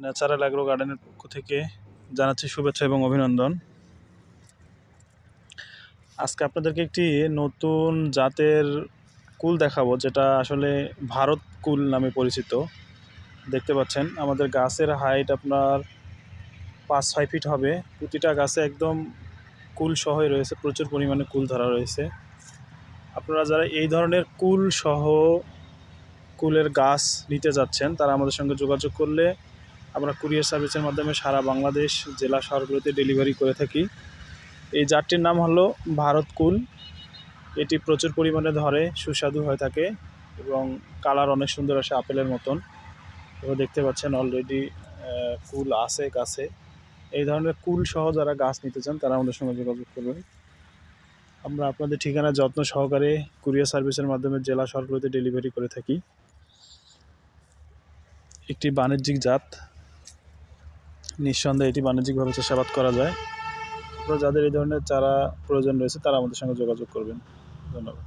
Natural agro গার্ডেনের পক্ষ থেকে জানাচ্ছি শুভেচ্ছা এবং অভিনন্দন। আজকে আপনাদেরকে একটি নতুন জাতের কুল দেখাবো, যেটা আসলে ভারত কুল নামে পরিচিত। দেখতে পাচ্ছেন আমাদের গাছের হাইট আপনার 5-6 ফিট হবে। প্রতিটা গাছে একদম কুল সহই রয়েছে, প্রচুর পরিমাণে কুল ধরা রয়েছে। আপনারা যারা এই ধরনের কুল সহ কুলের গাছ নিতে যাচ্ছেন তারা আমাদের সঙ্গে যোগাযোগ করলে আমরা কুরিয়ার সার্ভিসের মাধ্যমে সারা বাংলাদেশ জেলা শহরগুলোতে ডেলিভারি করে থাকি। এই জাতটির নাম হলো ভারত কুল। এটি প্রচুর পরিমাণে ধরে, সুস্বাদু হয়ে থাকে এবং কালার অনেক সুন্দর আসে আপেলের মতন। এবার দেখতে পাচ্ছেন অলরেডি কুল আছে গাছে। এই ধরনের কুল সহ যারা গাছ নিতে চান তারা আমাদের সঙ্গে যোগাযোগ করবেন। আমরা আপনাদের ঠিকানা যত্ন সহকারে কুরিয়ার সার্ভিসের মাধ্যমে জেলা শহরগুলোতে ডেলিভারি করে থাকি। একটি বাণিজ্যিক জাত, নিঃসন্দেহে এটি বাণিজ্যিকভাবে চাষাবাদ করা যায়। আপনারা যাদের এই ধরনের চারা প্রয়োজন রয়েছে তারা আমাদের সঙ্গে যোগাযোগ করবেন। ধন্যবাদ।